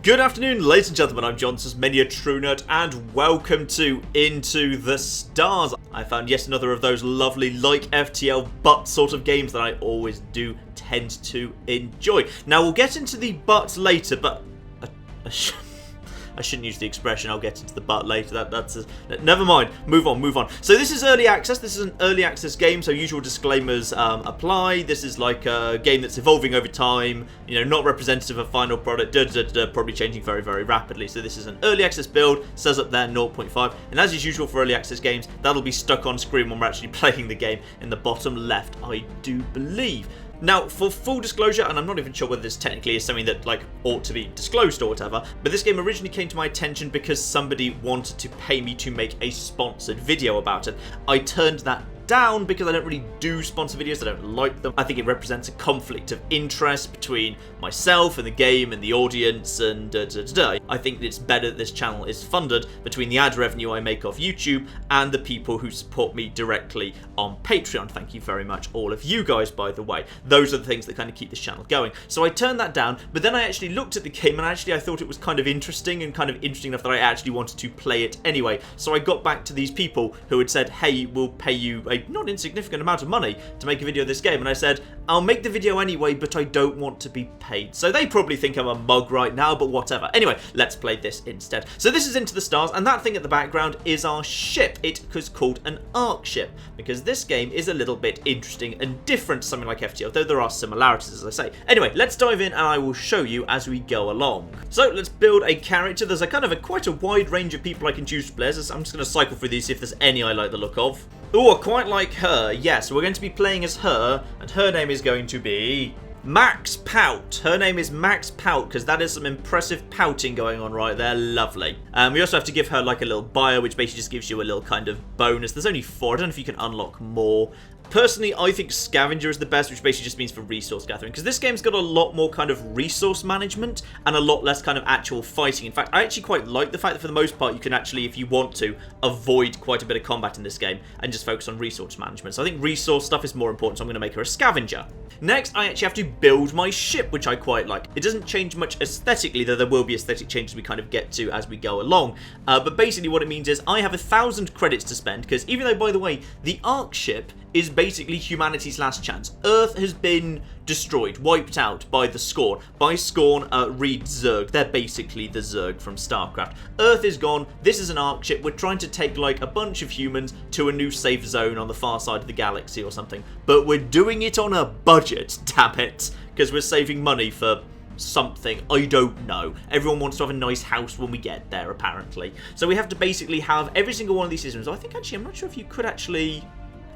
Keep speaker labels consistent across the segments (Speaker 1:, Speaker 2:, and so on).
Speaker 1: Good afternoon, ladies and gentlemen, I'm Johnson's many a true nerd, and welcome to Into the Stars. I found yet another of those lovely, like FTL, but sort of games that I always do tend to enjoy. Now, we'll get into the buts later, but I shouldn't use the expression, I'll get into the butt later, never mind, move on. So this is early access, this is an early access game, so usual disclaimers apply. This is like a game that's evolving over time, you know, not representative of final product, probably changing very, very rapidly. So this is an early access build, says up there 0.5, and as is usual for early access games, that'll be stuck on screen when we're actually playing the game in the bottom left, I do believe. Now, for full disclosure, and I'm not even sure whether this technically is something that, like, ought to be disclosed or whatever, but this game originally came to my attention because somebody wanted to pay me to make a sponsored video about it. I turned that down because I don't really do sponsor videos, I don't like them. I think it represents a conflict of interest between myself and the game and the audience and I think it's better that this channel is funded between the ad revenue I make off YouTube and the people who support me directly on Patreon. Thank you very much, all of you guys, by the way. Those are the things that kind of keep this channel going. So I turned that down, but then I actually looked at the game and actually I thought it was kind of interesting and kind of interesting enough that I actually wanted to play it anyway. So I got back to these people who had said, hey, we'll pay you a not insignificant amount of money to make a video of this game, and I said, I'll make the video anyway, but I don't want to be paid. So they probably think I'm a mug right now, but whatever. Anyway, let's play this instead. So this is Into the Stars, and that thing at the background is our ship. It is called an arc ship, because this game is a little bit interesting and different to something like FTL, though there are similarities, as I say. Anyway, let's dive in, and I will show you as we go along. So let's build a character. There's a kind of quite a wide range of people I can choose to play as. I'm just going to cycle through these, see if there's any I like the look of. Oh, I quite like her. Yes, we're going to be playing as her, and her name is going to be Max Pout. Her name is Max Pout, because that is some impressive pouting going on right there. Lovely. We also have to give her like a little bio, which basically just gives you a little kind of bonus. There's only 4. I don't know if you can unlock more. Personally, I think Scavenger is the best, which basically just means for resource gathering, because this game's got a lot more kind of resource management and a lot less kind of actual fighting. In fact, I actually quite like the fact that for the most part you can actually, if you want to, avoid quite a bit of combat in this game and just focus on resource management. So I think resource stuff is more important, so I'm going to make her a Scavenger. Next, I actually have to build my ship, which I quite like. It doesn't change much aesthetically, though there will be aesthetic changes we kind of get to as we go along. But basically what it means is I have 1,000 credits to spend, because even though, by the way, the Ark ship is basically humanity's last chance. Earth has been destroyed, wiped out by the Scorn. By Scorn, read Zerg. They're basically the Zerg from StarCraft. Earth is gone. This is an Ark ship. We're trying to take like a bunch of humans to a new safe zone on the far side of the galaxy or something. But we're doing it on a budget, damn it. Because we're saving money for something, I don't know. Everyone wants to have a nice house when we get there, apparently. So we have to basically have every single one of these systems. I think actually, I'm not sure if you could actually...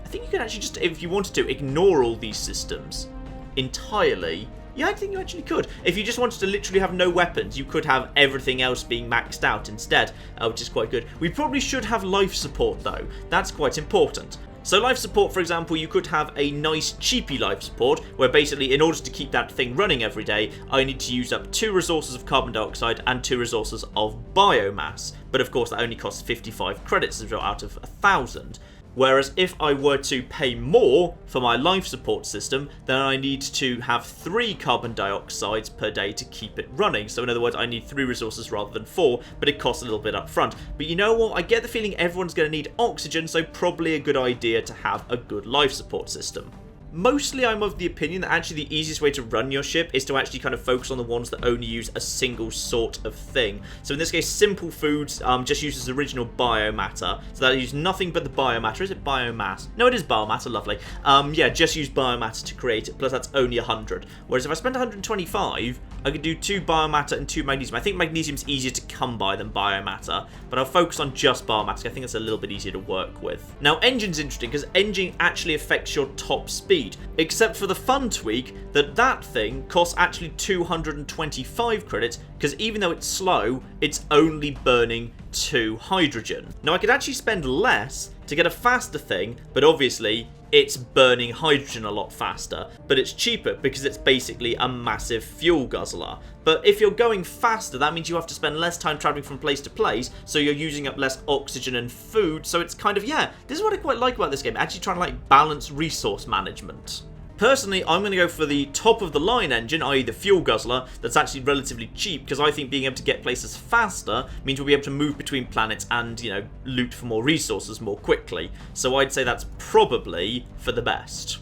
Speaker 1: I think you could actually just, if you wanted to, ignore all these systems entirely. Yeah, I think you actually could. If you just wanted to literally have no weapons, you could have everything else being maxed out instead, which is quite good. We probably should have life support, though. That's quite important. So life support, for example, you could have a nice cheapy life support, where basically in order to keep that thing running every day, I need to use up 2 resources of carbon dioxide and 2 resources of biomass. But of course that only costs 55 credits out of 1,000. Whereas if I were to pay more for my life support system, then I need to have 3 carbon dioxides per day to keep it running. So in other words, I need 3 resources rather than 4, but it costs a little bit up front. But you know what? I get the feeling everyone's going to need oxygen, so probably a good idea to have a good life support system. Mostly I'm of the opinion that actually the easiest way to run your ship is to actually kind of focus on the ones that only use a single sort of thing. So in this case, Simple Foods just uses original biomatter. So that uses nothing but the biomatter. Is it biomass? No, it is biomatter, lovely. Yeah, just use biomatter to create it, plus that's only 100. Whereas if I spend 125, I could do 2 biomatter and 2 magnesium. I think magnesium's easier to come by than biomatter, but I'll focus on just biomatter. I think it's a little bit easier to work with. Now, engine's interesting because engine actually affects your top speed, except for the fun tweak that thing costs actually 225 credits, because even though it's slow, it's only burning 2 hydrogen. Now, I could actually spend less to get a faster thing, but obviously it's burning hydrogen a lot faster, but it's cheaper because it's basically a massive fuel guzzler. But if you're going faster, that means you have to spend less time traveling from place to place, so you're using up less oxygen and food, so it's kind of, yeah, this is what I quite like about this game, actually trying to like balance resource management. Personally, I'm going to go for the top of the line engine, i.e. the fuel guzzler, that's actually relatively cheap, because I think being able to get places faster means we'll be able to move between planets and, you know, loot for more resources more quickly. So I'd say that's probably for the best.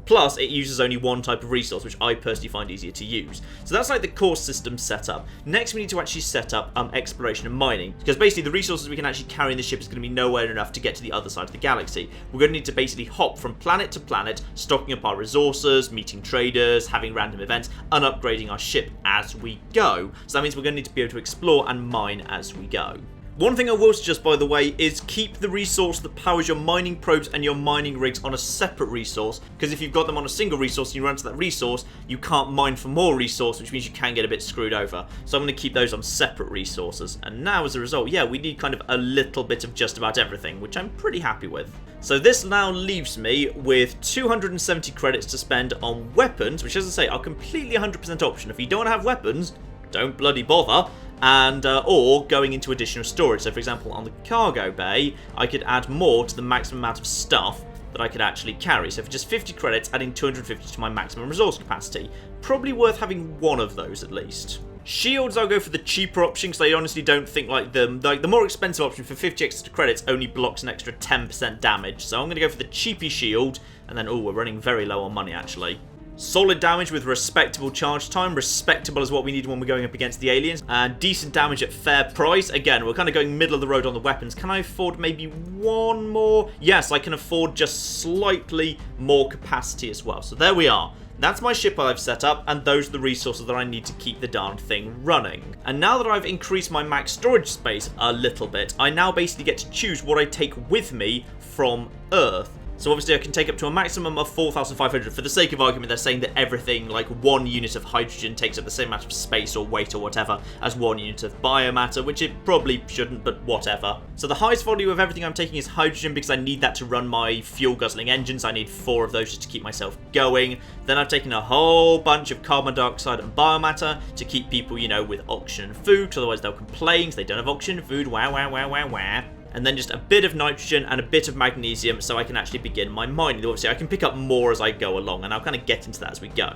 Speaker 1: Plus, it uses only one type of resource, which I personally find easier to use. So that's like the core system setup. Next, we need to actually set up exploration and mining, because basically the resources we can actually carry in the ship is going to be nowhere enough to get to the other side of the galaxy. We're going to need to basically hop from planet to planet, stocking up our resources, meeting traders, having random events, and upgrading our ship as we go. So that means we're going to need to be able to explore and mine as we go. One thing I will suggest, by the way, is keep the resource that powers your mining probes and your mining rigs on a separate resource, because if you've got them on a single resource and you run to that resource, you can't mine for more resource, which means you can get a bit screwed over. So I'm going to keep those on separate resources. And now, as a result, yeah, we need kind of a little bit of just about everything, which I'm pretty happy with. So this now leaves me with 270 credits to spend on weapons, which, as I say, are completely 100% option. If you don't want to have weapons, don't bloody bother. And or going into additional storage. So for example, on the cargo bay, I could add more to the maximum amount of stuff that I could actually carry. So for just 50 credits, adding 250 to my maximum resource capacity. Probably worth having one of those at least. Shields, I'll go for the cheaper option, because I honestly don't think the more expensive option for 50 extra credits only blocks an extra 10% damage. So I'm going to go for the cheapy shield, and then, oh, we're running very low on money actually. Solid damage with respectable charge time. Respectable is what we need when we're going up against the aliens. And decent damage at fair price. Again, we're kind of going middle of the road on the weapons. Can I afford maybe one more? Yes, I can afford just slightly more capacity as well. So there we are. That's my ship I've set up, and those are the resources that I need to keep the darn thing running. And now that I've increased my max storage space a little bit, I now basically get to choose what I take with me from Earth. So obviously I can take up to a maximum of 4,500. For the sake of argument, they're saying that everything, like 1 unit of hydrogen, takes up the same amount of space or weight or whatever as 1 unit of biomatter, which it probably shouldn't, but whatever. So the highest volume of everything I'm taking is hydrogen, because I need that to run my fuel guzzling engines. I need 4 of those just to keep myself going. Then I've taken a whole bunch of carbon dioxide and biomatter to keep people, you know, with oxygen and food, because otherwise they'll complain because they don't have oxygen and food. Wah, wah, wah, wah, wah. And then just a bit of nitrogen and a bit of magnesium, so I can actually begin my mining. Obviously, I can pick up more as I go along, and I'll kind of get into that as we go.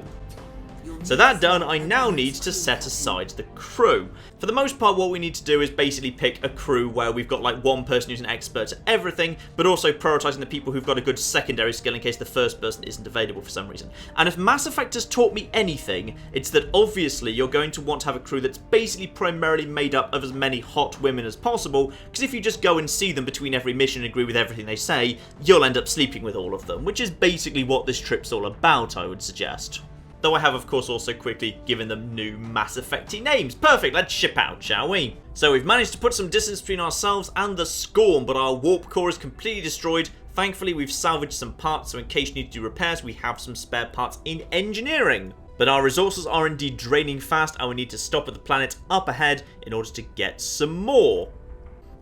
Speaker 1: So that done, I now need to set aside the crew. For the most part, what we need to do is basically pick a crew where we've got like one person who's an expert at everything, but also prioritising the people who've got a good secondary skill in case the first person isn't available for some reason. And if Mass Effect has taught me anything, it's that obviously you're going to want to have a crew that's basically primarily made up of as many hot women as possible, because if you just go and see them between every mission and agree with everything they say, you'll end up sleeping with all of them, which is basically what this trip's all about, I would suggest. Though I have, of course, also quickly given them new Mass Effect-y names. Perfect, let's ship out, shall we? So we've managed to put some distance between ourselves and the Scorn, but our warp core is completely destroyed. Thankfully, we've salvaged some parts, so in case you need to do repairs, we have some spare parts in engineering. But our resources are indeed draining fast, and we need to stop at the planet up ahead in order to get some more.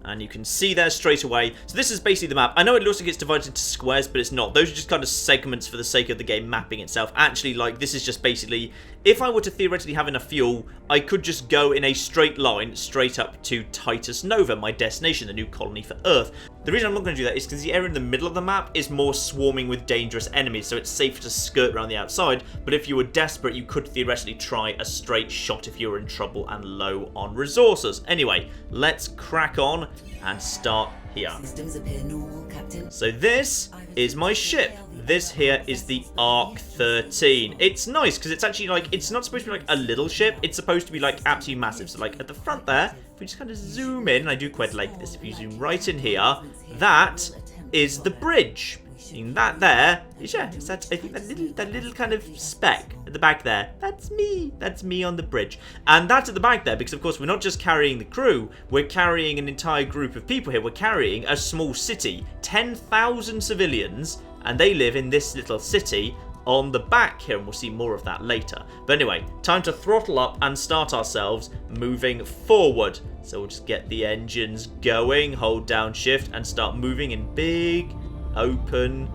Speaker 1: And you can see there straight away. So this is basically the map. I know it looks like it's divided into squares, but it's not. Those are just kind of segments for the sake of the game mapping itself. Actually, like, this is just basically, if I were to theoretically have enough fuel, I could just go in a straight line straight up to Titus Nova, my destination, the new colony for Earth. The reason I'm not going to do that is because the area in the middle of the map is more swarming with dangerous enemies, so it's safer to skirt around the outside. But if you were desperate, you could theoretically try a straight shot if you were in trouble and low on resources. Anyway, let's crack on and start here.
Speaker 2: Systems appear normal, Captain.
Speaker 1: So this is my ship. This here is the Arc 13. It's nice because it's actually like, it's not supposed to be like a little ship. It's supposed to be like absolutely massive. So like at the front there, if we just kind of zoom in, and I do quite like this, if you zoom right in here, that is the bridge. Seeing that there is, yeah, it's that, I think that little kind of speck at the back there. That's me on the bridge. And that's at the back there because, of course, we're not just carrying the crew. We're carrying an entire group of people here. We're carrying a small city, 10,000 civilians, and they live in this little city on the back here, and we'll see more of that later. But anyway, time to throttle up and start ourselves moving forward. So we'll just get the engines going, hold down shift, and start moving in big, open,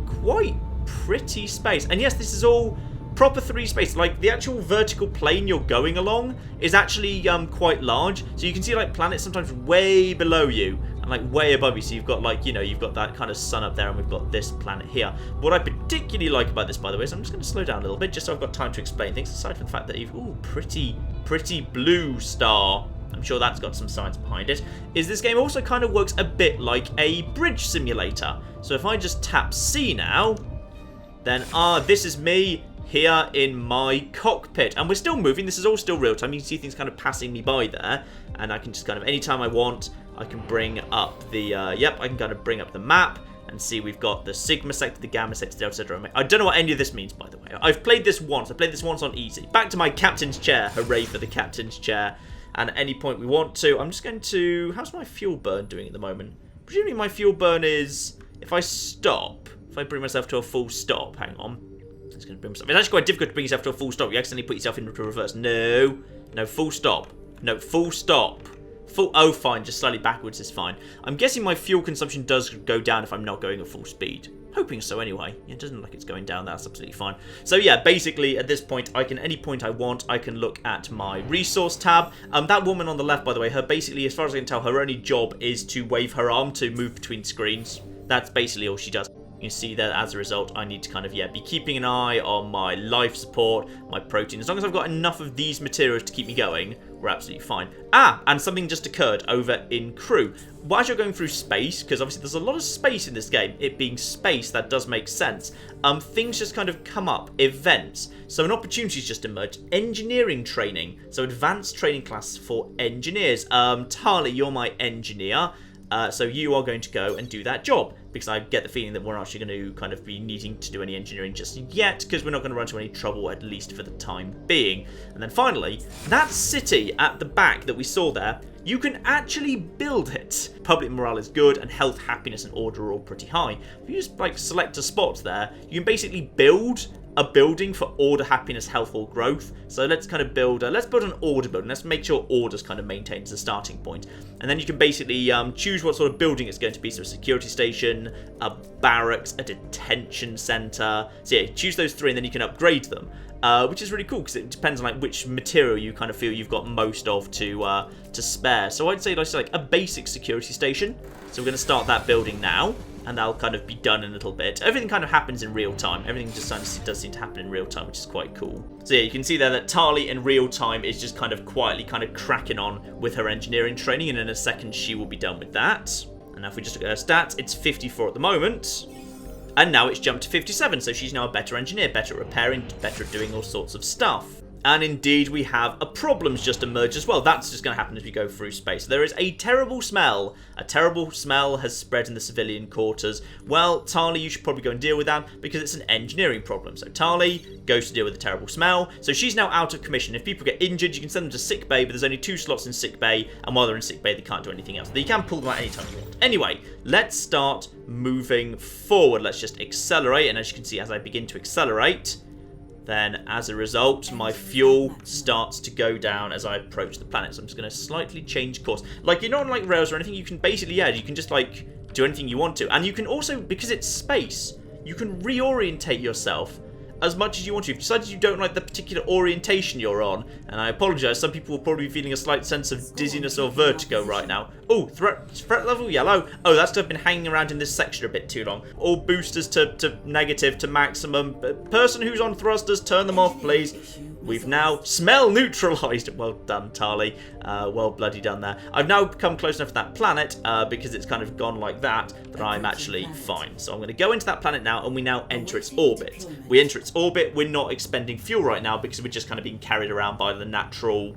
Speaker 1: quite pretty space. And yes, this is all proper 3 space. Like the actual vertical plane you're going along is actually quite large. So you can see like planets sometimes way below you and like way above you. So you've got like, you know, you've got that kind of sun up there, and we've got this planet here. What I particularly like about this, by the way, is I'm just going to slow down a little bit, just so I've got time to explain things, aside from the fact that you've... Ooh, pretty blue star. I'm sure that's got some science behind it. Is this game also kind of works a bit like a bridge simulator. So if I just tap C now, then, this is me here in my cockpit. And we're still moving. This is all still real time. You can see things kind of passing me by there. And I can just kind of, anytime I want, I can bring up the, I can kind of bring up the map and see we've got the Sigma sector, the Gamma sector, the Delta sector. I don't know what any of this means, by the way. I've played this once. I played this once on easy. Back to my captain's chair. Hooray for the captain's chair. And at any point we want to, I'm just going to... How's my fuel burn doing at the moment? Presumably my fuel burn is... If I stop, if I bring myself to a full stop, hang on. It's going to bring myself... It's actually quite difficult to bring yourself to a full stop. You accidentally put yourself into reverse. No, full stop. No, full stop. Oh, fine, just slightly backwards is fine. I'm guessing my fuel consumption does go down if I'm not going at full speed. Hoping so anyway. It doesn't look like it's going down, that's absolutely fine. So yeah, basically at this point, any point I want, I can look at my resource tab. That woman on the left, by the way, her basically, as far as I can tell, her only job is to wave her arm to move between screens. That's basically all she does. You see that as a result, I need to kind of, be keeping an eye on my life support, my protein. As long as I've got enough of these materials to keep me going, we're absolutely fine. And something just occurred over in crew. Well, as you're going through space, because obviously there's a lot of space in this game, it being space, that does make sense. Things just kind of come up, events. So an opportunity's just emerged. Engineering training. So advanced training class for engineers. Tali, you're my engineer. So you are going to go and do that job, because I get the feeling that we're not actually going to kind of be needing to do any engineering just yet, because we're not going to run into any trouble, at least for the time being. And then finally, that city at the back that we saw there, you can actually build it. Public morale is good, and health, happiness, and order are all pretty high. If you just select a spot there, you can basically build a building for order, happiness, health, or growth. So let's kind of build an order building. Let's make sure order's kind of maintained as a starting point. And then you can basically choose what sort of building it's going to be. So a security station, a barracks, a detention center. So yeah, choose those three and then you can upgrade them. Which is really cool because it depends on which material you kind of feel you've got most of to spare. So I'd say like a basic security station. So we're going to start that building now. And that'll kind of be done in a little bit. Everything kind of happens in real time. Everything just does seem to happen in real time, which is quite cool. So yeah, you can see there that Tali in real time is just kind of quietly kind of cracking on with her engineering training, and in a second she will be done with that. And now if we just look at her stats, it's 54 at the moment. And now it's jumped to 57, so she's now a better engineer, better at repairing, better at doing all sorts of stuff. And indeed, we have a problem's just emerged as well. That's just going to happen as we go through space. There is a terrible smell. A terrible smell has spread in the civilian quarters. Well, Tali, you should probably go and deal with that because it's an engineering problem. So Tali goes to deal with the terrible smell. So she's now out of commission. If people get injured, you can send them to sick bay, but there's only 2 slots in sick bay. And while they're in sick bay, they can't do anything else. You can pull them out anytime you want. Anyway, let's start moving forward. Let's just accelerate. And as you can see, as I begin to accelerate, then as a result, my fuel starts to go down as I approach the planet. So I'm just going to slightly change course. Like, you're not on rails or anything. You can basically, you can just do anything you want to. And you can also, because it's space, you can reorientate yourself as much as you want to. If you decided you don't like the particular orientation you're on, and I apologise, some people will probably be feeling a slight sense of dizziness or vertigo right now. Oh, threat level yellow. Oh, that's because I've been hanging around in this section a bit too long. All boosters to negative to maximum. Person who's on thrusters, turn them off, please. We've now smell neutralised. Well done, Tali. Well bloody done there. I've now come close enough to that planet because it's kind of gone like that I'm actually fine. So I'm going to go into that planet now, and we now enter its orbit. We enter its orbit. We're not expending fuel right now because we're just kind of being carried around by the natural...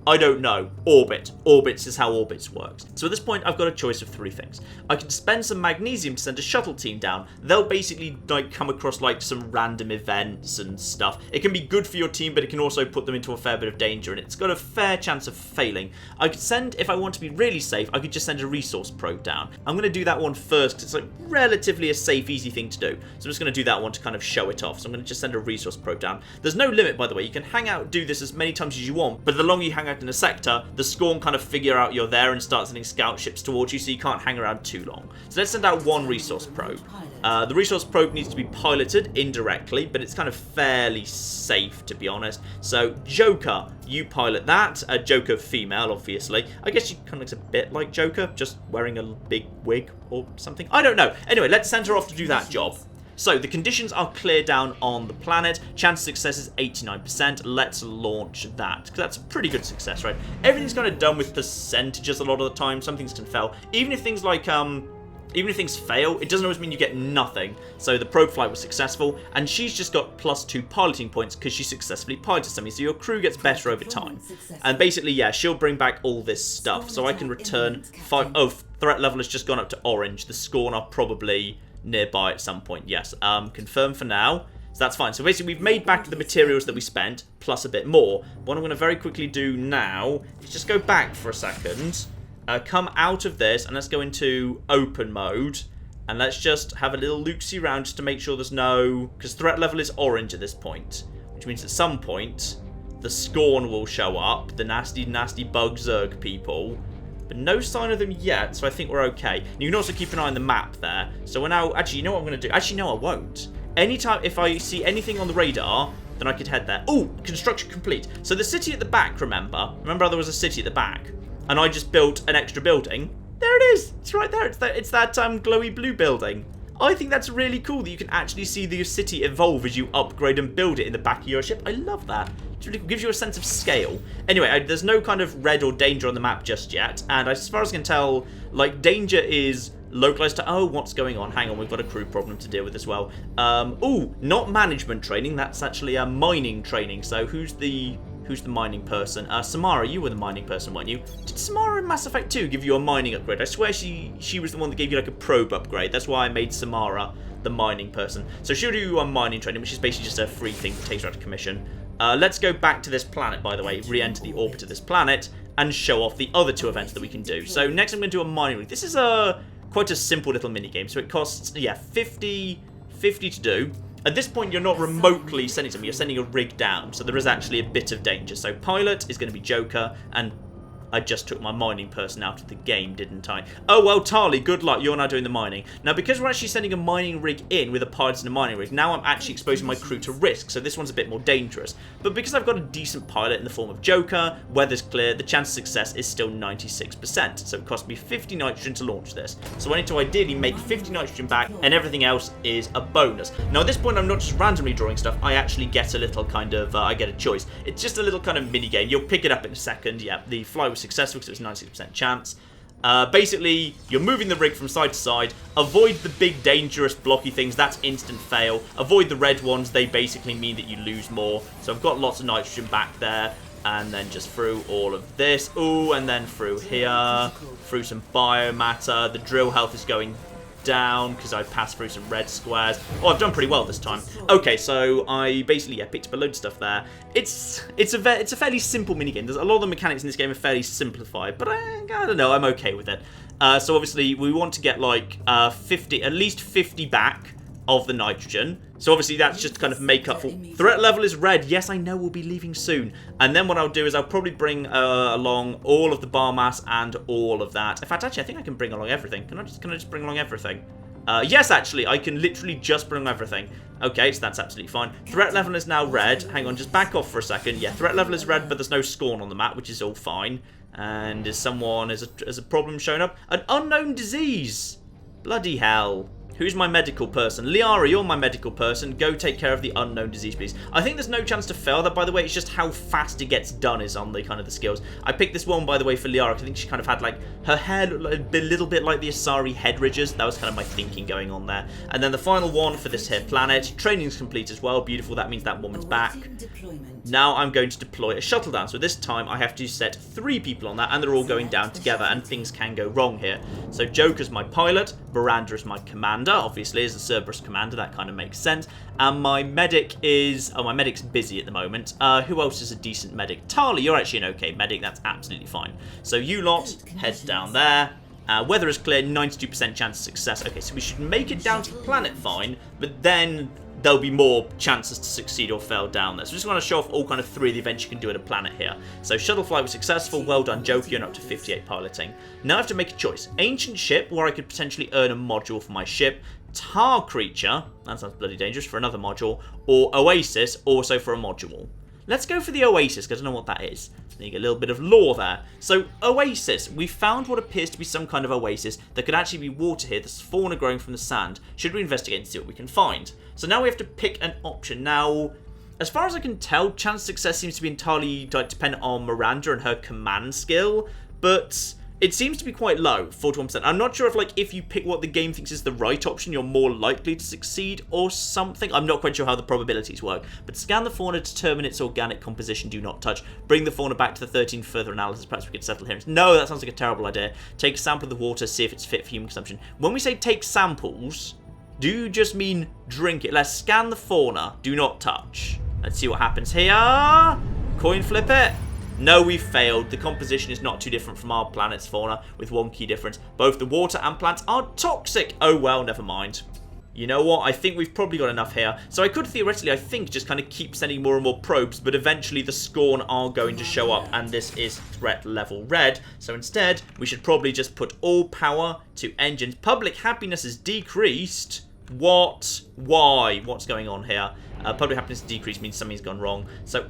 Speaker 1: I don't know. Orbit. Orbits is how orbits works. So at this point, I've got a choice of 3 things. I can spend some magnesium to send a shuttle team down. They'll basically come across some random events and stuff. It can be good for your team, but it can also put them into a fair bit of danger, and it's got a fair chance of failing. I could send, if I want to be really safe, I could just send a resource probe down. I'm going to do that one first because it's relatively a safe, easy thing to do. So I'm just going to do that one to kind of show it off. So I'm going to just send a resource probe down. There's no limit, by the way. You can hang out, do this as many times as you want, but the longer you hang out in a sector, the Scorn kind of figure out you're there and start sending scout ships towards you, so you can't hang around too long. So let's send out 1 resource probe. The resource probe needs to be piloted indirectly, but it's kind of fairly safe, to be honest. So Joker, you pilot that. Joker female, obviously. I guess she kind of looks a bit like Joker, just wearing a big wig or something. I don't know. Anyway, let's send her off to do that job. So the conditions are clear down on the planet. Chance of success is 89%. Let's launch that, because that's a pretty good success, right? Everything's kind of done with percentages a lot of the time. Some things can fail. Even if things like even if things fail, it doesn't always mean you get nothing. So the probe flight was successful, and she's just got +2 piloting points because she successfully piloted something. So your crew gets better over time. And basically, yeah, she'll bring back all this stuff. So I can return 5. Oh, threat level has just gone up to orange. The Scorn are probably nearby at some point. Yes. Confirm for now. So that's fine. So basically, we've made back the materials that we spent, plus a bit more. What I'm going to very quickly do now is just go back for a second. Come out of this, and let's go into open mode, and let's just have a little look-see around just to make sure there's no... Because threat level is orange at this point, which means at some point the Scorn will show up, the nasty, nasty bug Zerg people, but no sign of them yet, so I think we're okay. And you can also keep an eye on the map there. So we're now... Actually, you know what I'm going to do? Actually, no, I won't. Anytime, if I see anything on the radar, then I could head there. Oh, construction complete. So the city at the back, remember how there was a city at the back? And I just built an extra building. There it is. It's right there. It's that glowy blue building. I think that's really cool that you can actually see the city evolve as you upgrade and build it in the back of your ship. I love that. It really gives you a sense of scale. Anyway, there's no kind of red or danger on the map just yet. And as far as I can tell, like, danger is localized to... Oh, what's going on? Hang on, we've got a crew problem to deal with as well. Oh, not management training. That's actually a mining training. So who's the mining person? Samara, you were the mining person, weren't you? Did Samara in Mass Effect 2 give you a mining upgrade? I swear she was the one that gave you like a probe upgrade. That's why I made Samara the mining person. So she'll do mining training, which is basically just a free thing that takes her out of commission. Let's go back to this planet, by the way, re-enter the orbit of this planet, and show off the other 2 events that we can do. So next I'm going to do a mining rig. This is quite a simple little mini-game. So it costs, yeah, 50 to do. At this point, you're not remotely sending something, you're sending a rig down, so there is actually a bit of danger. So pilot is going to be Joker, and I just took my mining person out of the game, didn't I? Oh, well, Tali, good luck. You're now doing the mining. Now, because we're actually sending a mining rig in with a pilot and a mining rig, now I'm actually exposing my crew to risk, so this one's a bit more dangerous. But because I've got a decent pilot in the form of Joker, weather's clear, the chance of success is still 96%. So it cost me 50 nitrogen to launch this. So I need to ideally make 50 nitrogen back, and everything else is a bonus. Now, at this point, I'm not just randomly drawing stuff. I actually get a little kind of, I get a choice. It's just a little kind of mini game. You'll pick it up in a second. Yeah, the fly was successful because it was 96% chance. Basically, you're moving the rig from side to side. Avoid the big, dangerous, blocky things. That's instant fail. Avoid the red ones. They basically mean that you lose more. So I've got lots of nitrogen back there. And then just through all of this. Ooh, and then through here. Through some biomatter. The drill health is going down because I passed through some red squares. Oh, I've done pretty well this time. Okay, so I basically, yeah, picked up a load of stuff there. It's a fairly simple minigame. There's a lot of the mechanics in this game are fairly simplified, but I don't know, I'm okay with it. So obviously we want to get like at least 50 back of the nitrogen. So obviously that's just to kind of make up for... Threat level is red. Yes, I know we'll be leaving soon. And then what I'll do is I'll probably bring along all of the biomass and all of that. In fact, actually, I think I can bring along everything. Can I just bring along everything? Yes, actually, I can literally just bring everything. Okay, so that's absolutely fine. Threat level is now red. Hang on, just back off for a second. Yeah, threat level is red, but there's no Scorn on the map, which is all fine. And is a problem showing up? An unknown disease! Bloody hell. Who's my medical person? Liara, you're my medical person. Go take care of the unknown disease, please. I think there's no chance to fail that, by the way. It's just how fast it gets done is on the kind of the skills. I picked this one, by the way, for Liara, because I think she kind of had, like, her hair looked a little bit like the Asari head ridges. That was kind of my thinking going on there. And then the final one for this here planet. Training's complete as well. Beautiful. That means that woman's back. Now I'm going to deploy a shuttle down. So this time I have to set 3 people on that, and they're all going down together, and things can go wrong here. So Joker's my pilot. Miranda is my commander. Obviously, as a Cerberus commander, that kind of makes sense. And my medic is... Oh, my medic's busy at the moment. Who else is a decent medic? Tali, you're actually an okay medic. That's absolutely fine. So you lot, head down there. Weather is clear, 92% chance of success. Okay, so we should make it down to the planet fine, but then there'll be more chances to succeed or fail down there. So just want to show off all kind of 3 of the events you can do at a planet here. So shuttle flight was successful, well done Joker, you're up to 58 piloting. Now I have to make a choice. Ancient ship, where I could potentially earn a module for my ship. Tar creature, that sounds bloody dangerous, for another module. Or Oasis, also for a module. Let's go for the Oasis, because I don't know what that is. So you get a little bit of lore there. So, Oasis. We found what appears to be some kind of oasis. There could actually be water here. There's fauna growing from the sand. Should we investigate and see what we can find? So now we have to pick an option. Now, as far as I can tell, chance of success seems to be entirely dependent on Miranda and her command skill. But it seems to be quite low, 41%. I'm not sure if you pick what the game thinks is the right option, you're more likely to succeed or something. I'm not quite sure how the probabilities work. But scan the fauna, determine its organic composition, do not touch. Bring the fauna back to the 13 for further analysis. Perhaps we could settle here. No, that sounds like a terrible idea. Take a sample of the water, see if it's fit for human consumption. When we say take samples, do you just mean drink it? Let's scan the fauna, do not touch. Let's see what happens here. Coin flip it. No, we failed. The composition is not too different from our planet's fauna, with one key difference. Both the water and plants are toxic. Oh well, never mind. You know what? I think we've probably got enough here. So I could theoretically, I think, just kind of keep sending more and more probes, but eventually the Scorn are going to show up, and this is threat level red. So instead, we should probably just put all power to engines. Public happiness is decreased. What? Why? What's going on here? Public happiness decreased means something's gone wrong. So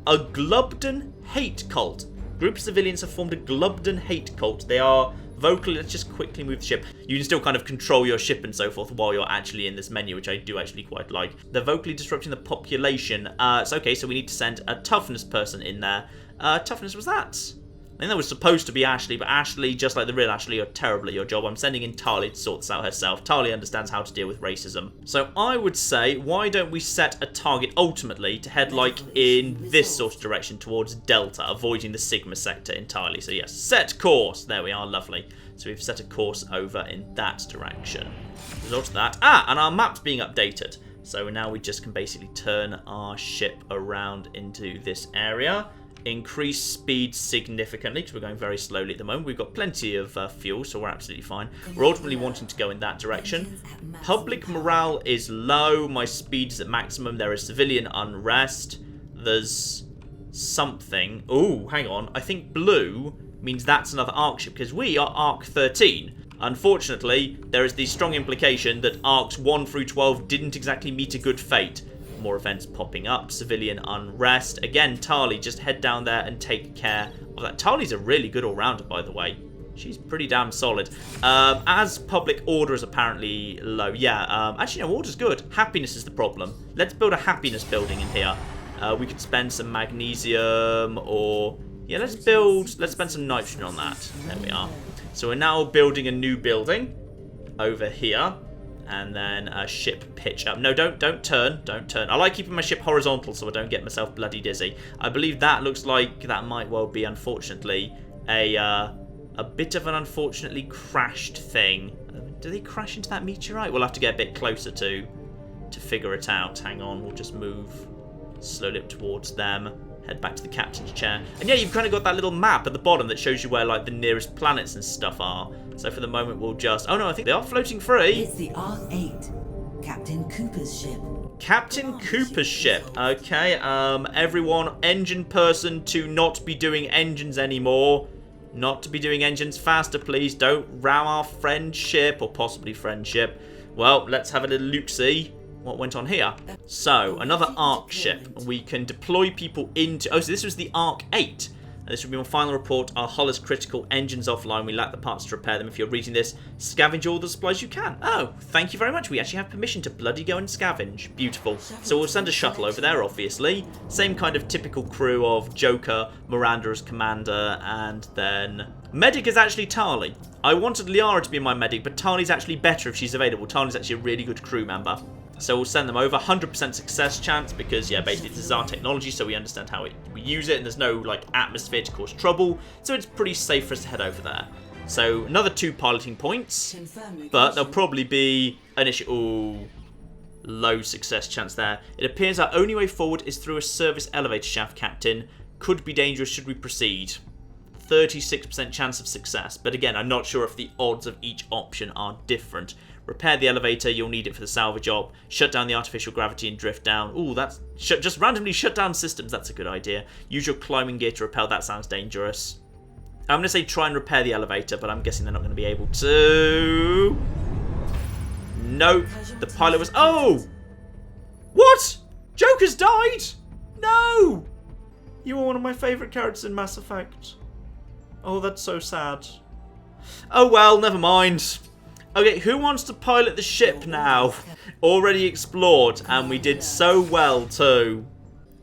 Speaker 1: a Glubden hate cult. Group of civilians have formed a Glubden hate cult. They are vocally... Let's just quickly move the ship. You can still kind of control your ship and so forth while you're actually in this menu, which I do actually quite like. They're vocally disrupting the population. Okay, so we need to send a toughness person in there. Toughness was that? I think that was supposed to be Ashley, but Ashley, just like the real Ashley, you're terrible at your job. I'm sending in Tali to sort this out herself. Tali understands how to deal with racism. So I would say, why don't we set a target ultimately to head like in this sort of direction towards Delta, avoiding the Sigma sector entirely. So yes, set course. There we are, lovely. So we've set a course over in that direction. Result of that. And our map's being updated. So now we just can basically turn our ship around into this area. Increase speed significantly because we're going very slowly at the moment. We've got plenty of fuel, so we're absolutely fine. We're ultimately wanting to go in that direction. Public morale is low. My speed is at maximum. There is civilian unrest. There's something. Oh, hang on. I think blue means that's another ARC ship because we are ARC 13. Unfortunately, there is the strong implication that ARCs 1 through 12 didn't exactly meet a good fate. More events popping up, civilian unrest. Again, Tali, just head down there and take care of that. Tali's a really good all-rounder, by the way. She's pretty damn solid. As public order is apparently low. Yeah, actually, no, order's good. Happiness is the problem. Let's build a happiness building in here. We could spend some magnesium or... Yeah, let's spend some nitrogen on that. There we are. So we're now building a new building over here. And then ship pitch up. No, don't turn. Don't turn. I like keeping my ship horizontal so I don't get myself bloody dizzy. I believe that looks like that might well be, unfortunately, a bit of an unfortunately crashed thing. Do they crash into that meteorite? We'll have to get a bit closer to figure it out. Hang on, we'll just move slowly up towards them. Head back to the captain's chair. And yeah, you've kind of got that little map at the bottom that shows you where, like, the nearest planets and stuff are. So for the moment, we'll just... Oh, no, I think they are floating free.
Speaker 2: It's the R8, Captain Cooper's ship.
Speaker 1: Captain Cooper's ship. Okay, everyone, engine person to not be doing engines anymore. Not to be doing engines faster, please. Don't ram our friend ship, or possibly friend ship. Well, let's have a little look-see. What went on here? So, another ARC ship. We can deploy people into... Oh, so this was the ARC 8. This will be my final report. Our hull is critical. Engines offline. We lack the parts to repair them. If you're reading this, scavenge all the supplies you can. Oh, thank you very much. We actually have permission to bloody go and scavenge. Beautiful. So we'll send a shuttle over there, obviously. Same kind of typical crew of Joker, Miranda as commander, and then... Medic is actually Tali. I wanted Liara to be my medic, but Tali's actually better if she's available. Tali's actually a really good crew member. So we'll send them over. 100% success chance because, yeah, basically this is our technology, so we understand how we use it, and there's no, like, atmosphere to cause trouble, so it's pretty safe for us to head over there. So another 2 piloting points, but there'll probably be an issue. Ooh, low success chance there. It appears our only way forward is through a service elevator shaft, Captain. Could be dangerous should we proceed. 36% chance of success, but again, I'm not sure if the odds of each option are different. Repair the elevator, you'll need it for the salvage op. Shut down the artificial gravity and drift down. Ooh, that's... just randomly shut down systems, that's a good idea. Use your climbing gear to rappel, that sounds dangerous. I'm going to say try and repair the elevator, but I'm guessing they're not going to be able to... Nope. The pilot was... Oh! What? Joker's died? No! You were one of my favourite characters in Mass Effect. Oh, that's so sad. Oh well, never mind. Okay, who wants to pilot the ship now? Already explored, and we did so well too.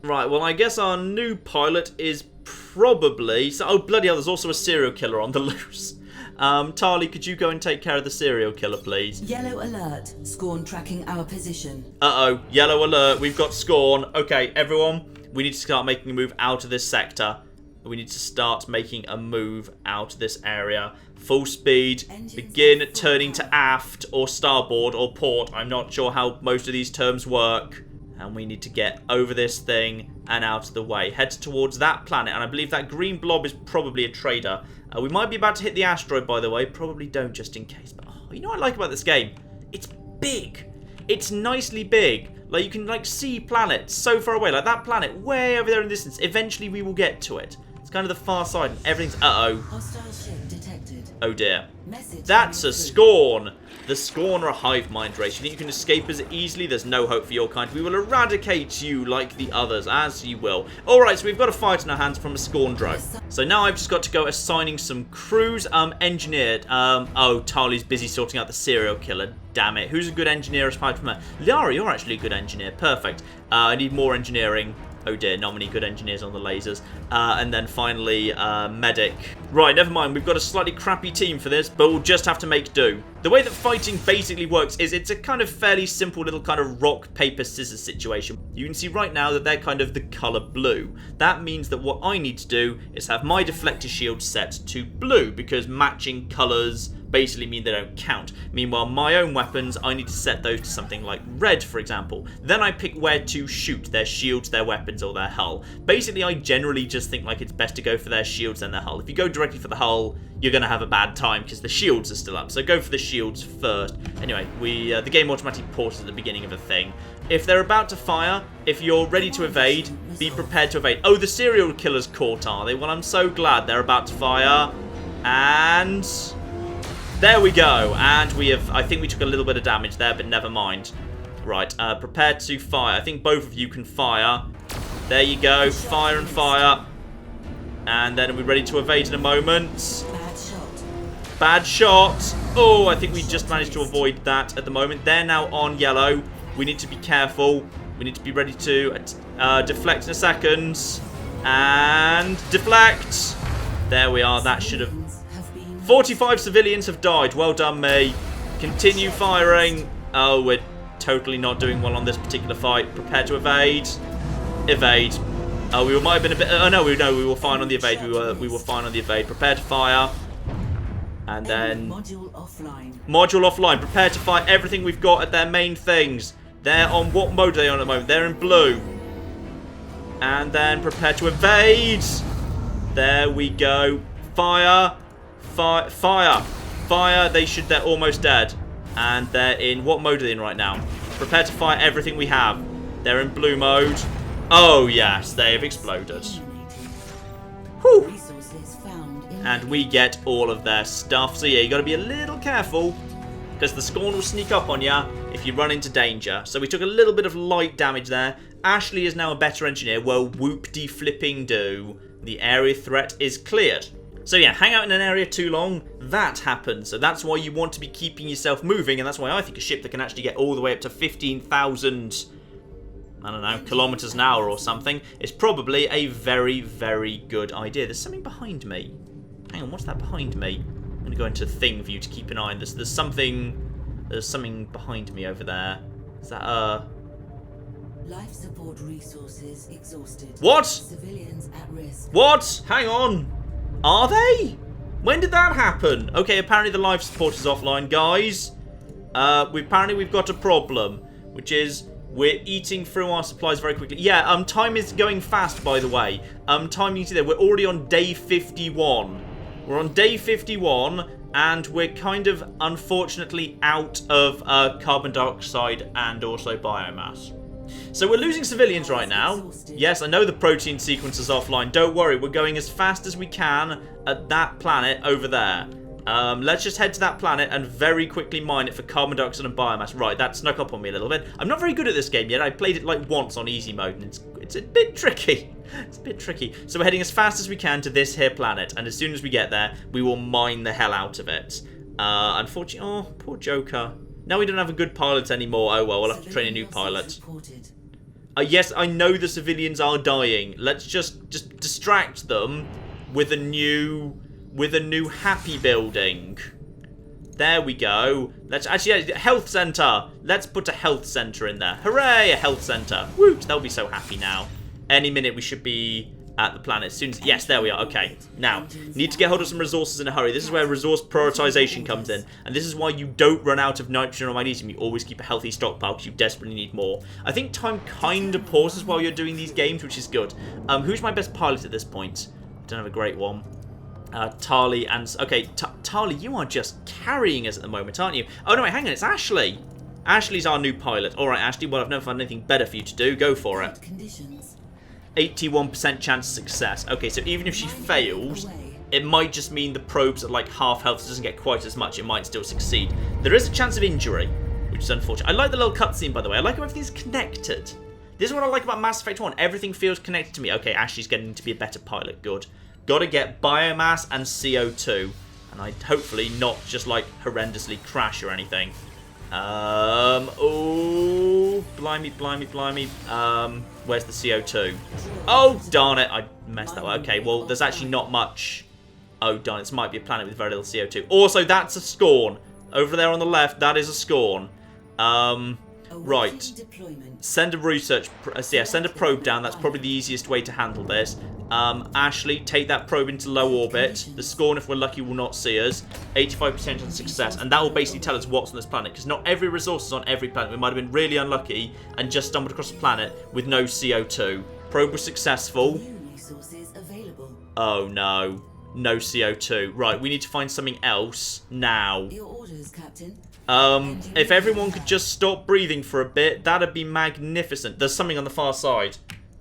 Speaker 1: Right, well I guess our new pilot is probably... oh bloody hell, there's also a serial killer on the loose. Tali, could you go and take care of the serial killer, please?
Speaker 2: Yellow alert. Scorn tracking our position.
Speaker 1: Uh-oh, yellow alert. We've got Scorn. Okay, everyone, we need to start making a move out of this sector. We need to start making a move out of this area. Full speed. Begin turning to aft or starboard or port. I'm not sure how most of these terms work. And we need to get over this thing and out of the way. Head towards that planet. And I believe that green blob is probably a trader. We might be about to hit the asteroid, by the way. Probably don't, just in case. But oh, you know what I like about this game? It's big. It's nicely big. Like, you can, like, see planets so far away. Like, that planet way over there in the distance. Eventually, we will get to it. It's kind of the far side. And everything's... uh-oh.
Speaker 2: Hostile ship detected.
Speaker 1: Oh, dear.
Speaker 2: Message
Speaker 1: That's a
Speaker 2: coming through.
Speaker 1: Scorn. The Scorn are a hive mind race. You think you can escape as easily? There's no hope for your kind. We will eradicate you like the others, as you will. Alright, so we've got a fight in our hands from a Scorn drone. So now I've just got to go assigning some crews. Engineered. Oh, Tali's busy sorting out the serial killer. Damn it. Who's a good engineer aside from her? Liara, you're actually a good engineer. Perfect. I need more engineering. Oh dear, not many good engineers on the lasers. And then finally, medic. Right, never mind. We've got a slightly crappy team for this, but we'll just have to make do. The way that fighting basically works is it's a kind of fairly simple little kind of rock, paper, scissors situation. You can see right now that they're kind of the colour blue. That means that what I need to do is have my deflector shield set to blue, because matching colours basically mean they don't count. Meanwhile, my own weapons, I need to set those to something like red, for example. Then I pick where to shoot, their shields, their weapons, or their hull. Basically, I generally just think like it's best to go for their shields than their hull. If you go directly for the hull, you're going to have a bad time because the shields are still up. So go for the shields first. Anyway, the game automatically pauses at the beginning of a thing. If they're about to fire, if you're ready to evade, be prepared to evade. Oh, the serial killer's caught, are they? Well, I'm so glad they're about to fire. And... there we go, and we have, I think we took a little bit of damage there, but never mind. Right, prepare to fire. I think both of you can fire. There you go, fire and fire. And then are we ready to evade in a moment?
Speaker 2: Bad shot.
Speaker 1: Bad shot. Oh, I think we just managed to avoid that at the moment. They're now on yellow. We need to be careful. We need to be ready to deflect in a second. And deflect. There we are, that should have... 45 civilians have died. Well done, me. Continue firing. Oh, we're totally not doing well on this particular fight. Prepare to evade. Evade. Oh, we might have been a bit... oh, no, we were fine on the evade. We were fine on the evade. Prepare to fire. And then...
Speaker 2: module offline.
Speaker 1: Module offline. Prepare to fire everything we've got at their main things. They're on... what mode are they on at the moment? They're in blue. And then prepare to evade. There we go. Fire. Fire. Fire. They're almost dead. And they're in... what mode are they in right now? Prepare to fire everything we have. They're in blue mode. Oh, yes. They have exploded. Whew. And we get all of their stuff. So, yeah, you got to be a little careful, because the Scorn will sneak up on you if you run into danger. So we took a little bit of light damage there. Ashley is now a better engineer. Well, whoop-de-flipping-do. The area threat is cleared. So yeah, hang out in an area too long, that happens. So that's why you want to be keeping yourself moving, and that's why I think a ship that can actually get all the way up to 15,000, I don't know, kilometers an hour or something, is probably a very, very good idea. There's something behind me. Hang on, what's that behind me? I'm going to go into thing view to keep an eye on this. There's something behind me over there. Is that,
Speaker 2: Life support resources exhausted.
Speaker 1: What?
Speaker 2: Civilians at risk.
Speaker 1: What? Hang on. Are they? When did that happen? Okay, apparently the life support is offline, guys. Apparently we've got a problem, which is we're eating through our supplies very quickly. Yeah, time is going fast, by the way. Time, you can see there, we're already on day 51. We're on day 51, and we're kind of, unfortunately, out of carbon dioxide and also biomass. So we're losing civilians right now. Yes, I know the protein sequence is offline. Don't worry, we're going as fast as we can at that planet over there. Let's just head to that planet and very quickly mine it for carbon dioxide and biomass. Right, that snuck up on me a little bit. I'm not very good at this game yet. I played it like once on easy mode, and it's a bit tricky. It's a bit tricky. So we're heading as fast as we can to this here planet, and as soon as we get there, we will mine the hell out of it. Unfortunately, oh, poor Joker. Now we don't have a good pilot anymore. Oh well, we'll have to train a new pilot. Yes, I know the civilians are dying. Let's just distract them with a new happy building. There we go. Let's actually health center. Let's put a health center in there. Hooray, a health center. Woot, they'll be so happy now. Any minute we should be at the planet. As soon as, yes, there we are. Okay, now need to get hold of some resources in a hurry. This is where resource prioritization comes in, and this is why you don't run out of nitrogen or magnesium. You always keep a healthy stockpile because you desperately need more. I think time kind of pauses while you're doing these games, which is good. Who's my best pilot at this point? I don't have a great one. Tali and... Okay, Tali, you are just carrying us at the moment, aren't you? Oh, no, wait, hang on, it's Ashley. Ashley's our new pilot. All right, Ashley, well, I've never found anything better for you to do. Go for it. 81% chance of success. Okay, so even if she fails, it might just mean the probe's at like half health, so it doesn't get quite as much. It might still succeed. There is a chance of injury, which is unfortunate. I like the little cutscene, by the way. I like how everything's connected. This is what I like about Mass Effect 1. Everything feels connected to me. Okay, Ashley's getting to be a better pilot. Good. Gotta get biomass and CO2. And I'd hopefully not just like horrendously crash or anything. Oh, blimey. Where's the CO2? Oh, darn it. I messed that up. Okay, well, there's actually not much. Oh, darn it. This might be a planet with very little CO2. Also, that's a Scorn. Over there on the left, that is a Scorn. Right. Send a research... send a probe down. That's probably the easiest way to handle this. Ashley, take that probe into low orbit. The Scorn, if we're lucky, will not see us. 85% chance of success. And that will basically tell us what's on this planet. Because not every resource is on every planet. We might have been really unlucky and just stumbled across a planet with no CO2. Probe was successful. Oh, no. No CO2. Right, we need to find something else now.
Speaker 2: Your orders, Captain.
Speaker 1: If everyone could just stop breathing for a bit, that'd be magnificent. There's something on the far side.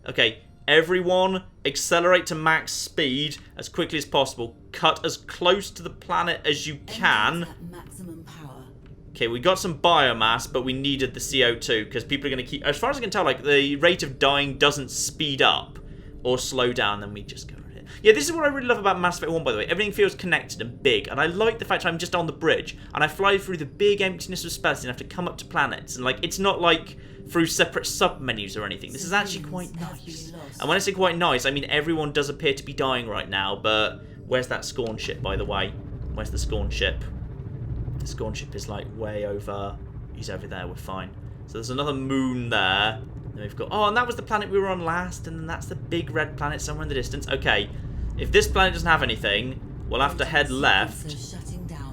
Speaker 1: Okay, everyone accelerate to max speed as quickly as possible. Cut as close to the planet as you can.
Speaker 2: Maximum power.
Speaker 1: Okay, we got some biomass, but we needed the CO2 because people are going to keep... As far as I can tell, like, the rate of dying doesn't speed up or slow down, then we just go... Yeah, this is what I really love about Mass Effect 1, by the way. Everything feels connected and big, and I like the fact I'm just on the bridge, and I fly through the big emptiness of space and have to come up to planets, and, like, it's not, like, through separate sub-menus or anything. This is actually quite nice. And when I say quite nice, I mean everyone does appear to be dying right now, but where's that Scorn ship, by the way? Where's the Scorn ship? The Scorn ship is, like, way over... He's over there, we're fine. So there's another moon there. Then we've got... Oh, and that was the planet we were on last, and then that's the big red planet somewhere in the distance. Okay. If this planet doesn't have anything, we'll have to head left.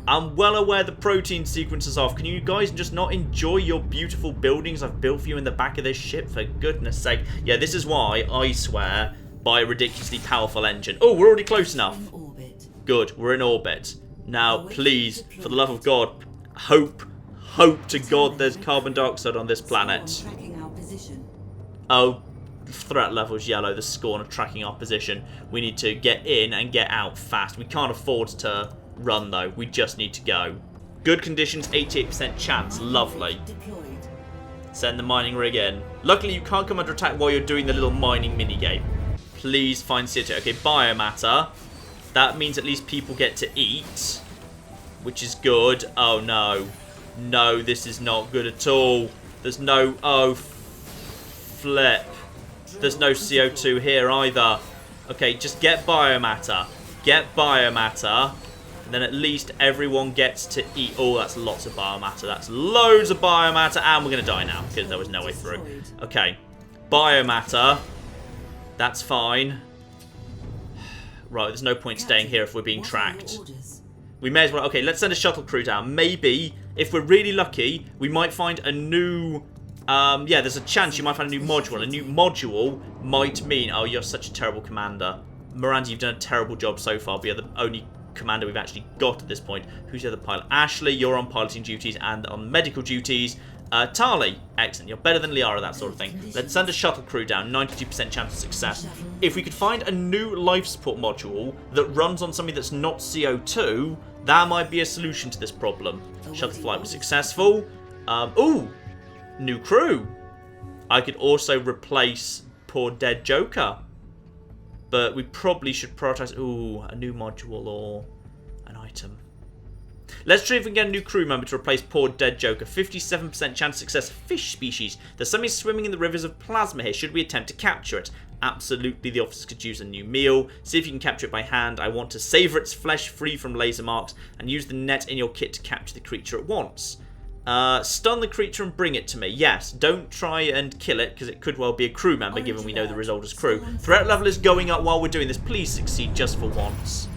Speaker 1: I'm well aware the protein sequence is off. Can you guys just not enjoy your beautiful buildings I've built for you in the back of this ship? For goodness sake. Yeah, this is why, I swear, buy a ridiculously powerful engine. Oh, we're already close enough. Good, we're in orbit. Now, please, for the love of God, hope to God there's carbon dioxide on this planet. Oh, threat level's yellow. The Scorn are tracking our position. We need to get in and get out fast. We can't afford to run, though. We just need to go. Good conditions, 88% chance. Lovely. Send the mining rig in. Luckily, you can't come under attack while you're doing the little mining minigame. Please find CO2. Okay, biomatter. That means at least people get to eat, which is good. Oh, no. No, this is not good at all. There's no... Oh, flip. There's no CO2 here either. Okay, just get biomatter. Get biomatter. And then at least everyone gets to eat. Oh, that's lots of biomatter. That's loads of biomatter. And we're going to die now because there was no way through. Okay. Biomatter. That's fine. Right, there's no point staying here if we're being tracked. We may as well... Okay, let's send a shuttle crew down. Maybe, if we're really lucky, we might find a new... yeah, there's a chance you might find a new module. A new module might mean... Oh, you're such a terrible commander. Miranda, you've done a terrible job so far, but you're the only commander we've actually got at this point. Who's the other pilot? Ashley, you're on piloting duties and on medical duties. Tali, excellent. You're better than Liara, that sort of thing. Let's send a shuttle crew down, 92% chance of success. If we could find a new life support module that runs on something that's not CO2, that might be a solution to this problem. Shuttle flight was successful. Ooh, new crew. I could also replace poor dead Joker. But we probably should prioritize, ooh, a new module or an item. Let's try if we can get a new crew member to replace poor dead Joker. 57% chance of success. Fish species. There's something swimming in the rivers of plasma here. Should we attempt to capture it? Absolutely, the officers could use a new meal. See if you can capture it by hand. I want to savour its flesh free from laser marks and use the net in your kit to capture the creature at once. Stun the creature and bring it to me. Yes, don't try and kill it because it could well be a crew member given we know the result is crew. Threat level is going up while we're doing this. Please succeed just for once.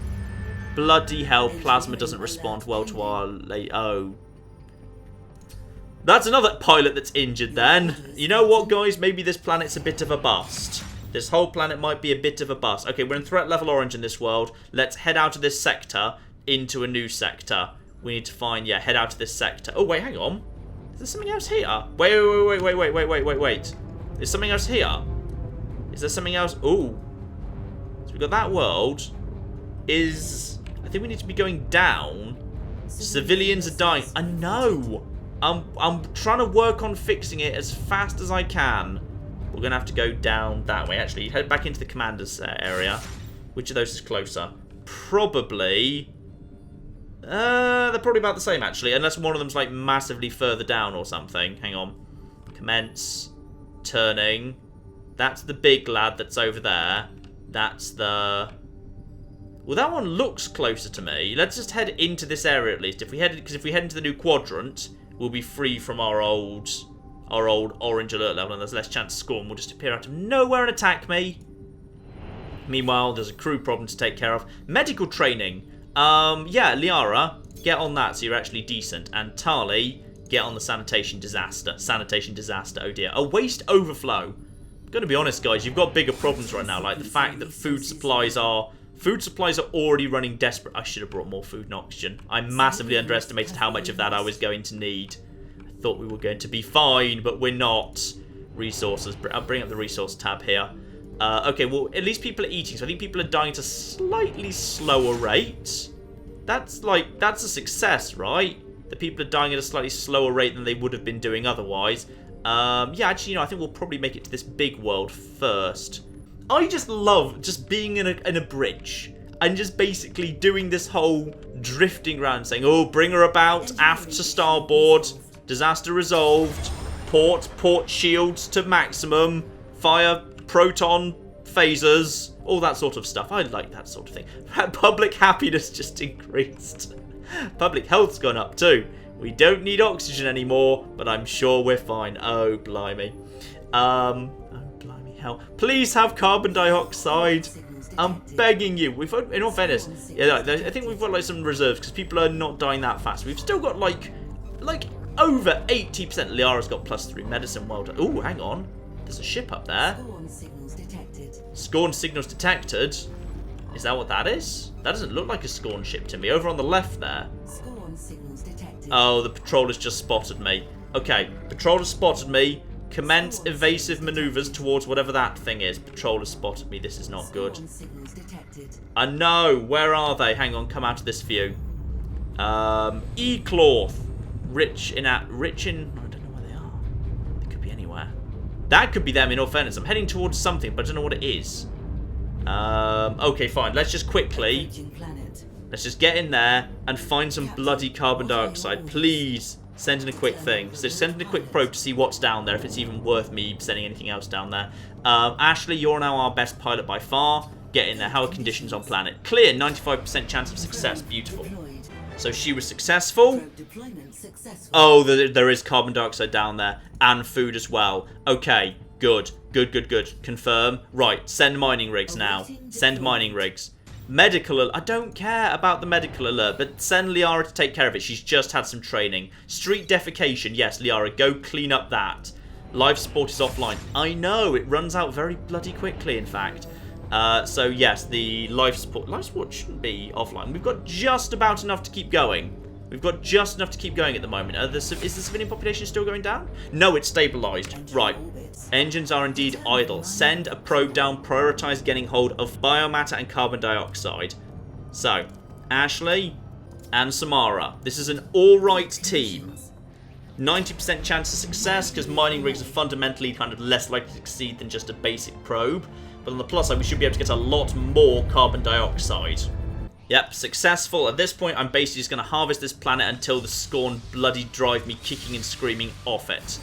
Speaker 1: Bloody hell, plasma doesn't respond well to our... Oh. That's another pilot that's injured then. You know what, guys? Maybe this planet's a bit of a bust. This whole planet might be a bit of a bust. Okay, we're in threat level orange in this world. Let's head out of this sector into a new sector. We need to find... Yeah, head out of this sector. Oh, wait, hang on. Is there something else here? Wait. There's something else here. Is there something else? Ooh. So we've got that world. I think we need to be going down. Civilians are dying. I know. I'm trying to work on fixing it as fast as I can. We're going to have to go down that way. Actually, head back into the commander's area. Which of those is closer? Probably... they're probably about the same, actually. Unless one of them's, like, massively further down or something. Hang on. Commence. Turning. That's the big lad that's over there. That's the... Well, that one looks closer to me. Let's just head into this area at least. Because if we head into the new quadrant, we'll be free from our old orange alert level, and there's less chance to score, and we'll just appear out of nowhere and attack me. Meanwhile, there's a crew problem to take care of. Medical training. Yeah, Liara, get on that so you're actually decent. And Tali, get on the sanitation disaster. Sanitation disaster, oh dear. A waste overflow. I'm gonna be honest, guys, you've got bigger problems right now, like the fact that food supplies are already running desperate. I should have brought more food and oxygen. I massively underestimated how much of that I was going to need. I thought we were going to be fine, but we're not. Resources. I'll bring up the resource tab here. Okay, well, at least people are eating, so I think people are dying at a slightly slower rate. That's a success, right? The people are dying at a slightly slower rate than they would have been doing otherwise. Yeah, actually, I think we'll probably make it to this big world first. I just love just being in a bridge and just basically doing this whole drifting around saying, oh, bring her about, aft to starboard, disaster resolved, port shields to maximum, fire proton phasers, all that sort of stuff. I like that sort of thing. Public happiness just increased. Public health's gone up too. We don't need oxygen anymore, but I'm sure we're fine. Oh, blimey. Please have carbon dioxide. I'm begging you. We've, in all fairness, yeah, I think we've got like some reserves because people are not dying that fast. We've still got like over 80%. Liara's got +3 medicine. Well done. Ooh, hang on. There's a ship up there.
Speaker 2: Scorn signals detected.
Speaker 1: Scorn signals detected. Is that what that is? That doesn't look like a Scorn ship to me. Over on the left there.
Speaker 2: Scorn signals detected.
Speaker 1: Oh, the patroller's just spotted me. Okay, patroller's spotted me. Commence evasive maneuvers towards whatever that thing is. Patroller spotted me. This is not good. I know. Where are they? Hang on. Come out of this view. E-cloth. Rich in... I don't know where they are. They could be anywhere. That could be them, in all fairness. I'm heading towards something, but I don't know what it is. Okay, fine. Let's just quickly... Let's just get in there and find some bloody carbon dioxide. Please. Send in a quick thing. So send in a quick probe to see what's down there, if it's even worth me sending anything else down there. Ashley, you're now our best pilot by far. Get in there. How are conditions on planet? Clear. 95% chance of success. Beautiful. So she was successful. Oh, there is carbon dioxide down there. And food as well. Okay. Good. Good. Confirm. Right. Send mining rigs now. Send mining rigs. Medical alert. I don't care about the medical alert, but send Liara to take care of it. She's just had some training. Street defecation. Yes, Liara, go clean up that. Life support is offline. I know, it runs out very bloody quickly, in fact. So, yes, the life support shouldn't be offline. We've got just about enough to keep going. We've got just enough to keep going at the moment. Is the civilian population still going down? No, it's stabilised. Right. Engines are indeed idle. Send a probe down. Prioritise getting hold of biomatter and carbon dioxide. So, Ashley and Samara. This is an alright team. 90% chance of success, because mining rigs are fundamentally kind of less likely to succeed than just a basic probe. But on the plus side, we should be able to get a lot more carbon dioxide. Yep, successful. At this point, I'm basically just going to harvest this planet until the Scorn bloody drive me kicking and screaming off it.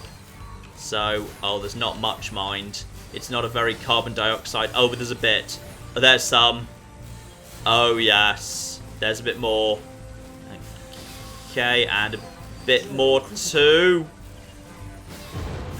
Speaker 1: So, oh, there's not much, mind. It's not a very carbon dioxide. Oh, but there's a bit. Oh, there's some. Oh, yes. There's a bit more. Okay, and a bit more too.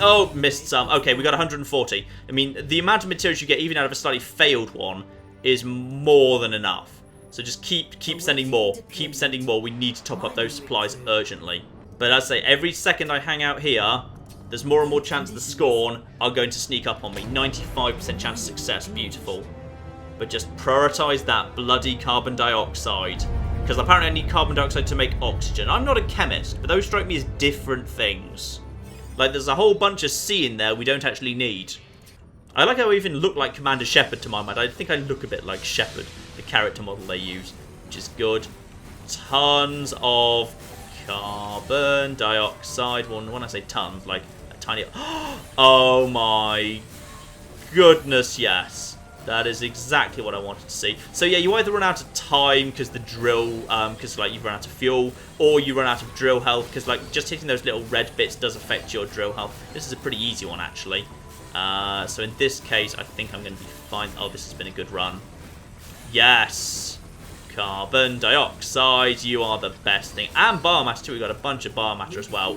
Speaker 1: Oh, missed some. Okay, we got 140. I mean, the amount of materials you get even out of a slightly failed one is more than enough. So just keep sending more. Keep sending more. We need to top up those supplies urgently. But as I say, every second I hang out here, there's more and more chance the Scorn are going to sneak up on me. 95% chance of success. Beautiful. But just prioritise that bloody carbon dioxide. Because apparently I need carbon dioxide to make oxygen. I'm not a chemist, but those strike me as different things. Like, there's a whole bunch of C in there we don't actually need. I like how I even look like Commander Shepard to my mind. I think I look a bit like Shepard, the character model they use, which is good. Tons of carbon dioxide. Well, when I say tons, like a tiny... Oh my goodness, yes. That is exactly what I wanted to see. So yeah, you either run out of time because the drill, because like you run out of fuel, or you run out of drill health because like just hitting those little red bits does affect your drill health. This is a pretty easy one actually. So in this case, I think I'm going to be fine. Oh, this has been a good run. Yes. Carbon dioxide, you are the best thing. And biomatter too. We got a bunch of biomatter as well.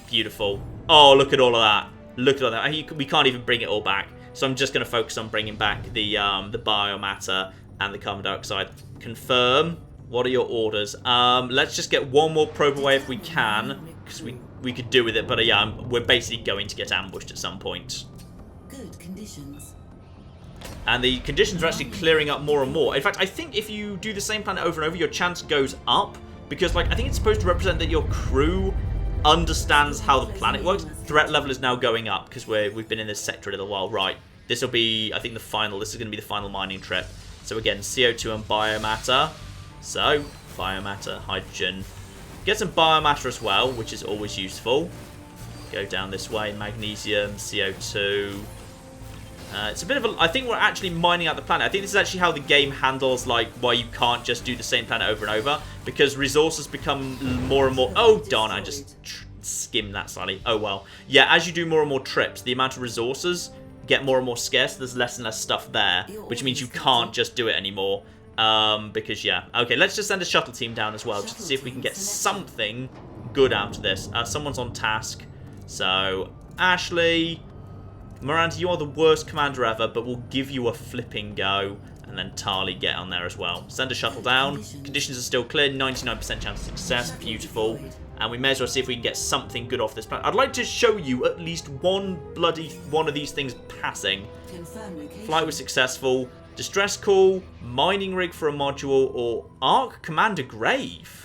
Speaker 1: Beautiful. Oh, look at all of that. Look at all that. We can't even bring it all back. So I'm just going to focus on bringing back the biomatter and the carbon dioxide. Confirm. What are your orders? Let's just get one more probe away if we can, because we could do with it. But yeah, we're basically going to get ambushed at some point.
Speaker 2: Good conditions.
Speaker 1: And the conditions are actually clearing up more and more. In fact, I think if you do the same planet over and over, your chance goes up. Because like I think it's supposed to represent that your crew understands how the planet works. Threat level is now going up because we've been in this sector a little while. Right, this will be, I think, this is going to be the final mining trip. So again, CO2 and biomatter. So biomatter, hydrogen, get some biomatter as well, which is always useful. Go down this way, magnesium, CO2. It's a bit of a, I think we're actually mining out the planet. I think this is actually how the game handles, like, why you can't just do the same planet over and over. Because resources become more and more... Oh, darn, I just skimmed that slightly. Oh, well. Yeah, as you do more and more trips, the amount of resources get more and more scarce. There's less and less stuff there, which means you can't just do it anymore. Because, yeah. Okay, let's just send a shuttle team down as well, just to see if we can get something good out of this. Someone's on task. So, Ashley... Miranda, you are the worst commander ever, but we'll give you a flipping go. And then Tali, get on there as well. Send a shuttle down. Conditions are still clear. 99% chance of success. Beautiful. And we may as well see if we can get something good off this planet. I'd like to show you at least one of these things passing. Flight was successful. Distress call, mining rig for a module, or Arc Commander Grave.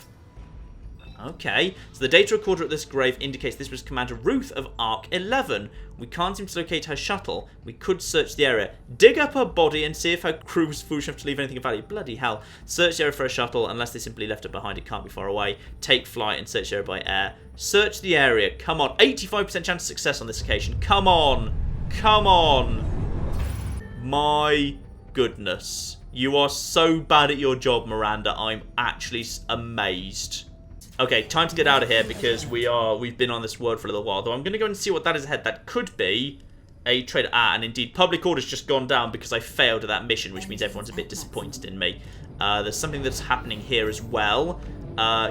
Speaker 1: Okay, so the data recorder at this grave indicates this was Commander Ruth of Arc 11. We can't seem to locate her shuttle. We could search the area. Dig up her body and see if her crew was foolish enough to leave anything of value. Bloody hell. Search the area for a shuttle, unless they simply left it behind. It can't be far away. Take flight and search the area by air. Search the area. Come on. 85% chance of success on this occasion. Come on. Come on. My goodness. You are so bad at your job, Miranda. I'm actually amazed. Okay, time to get out of here because we've been on this world for a little while. Though I'm going to go and see what that is ahead. That could be a trader. And indeed, public order's just gone down because I failed at that mission, which means everyone's a bit disappointed in me. There's something that's happening here as well.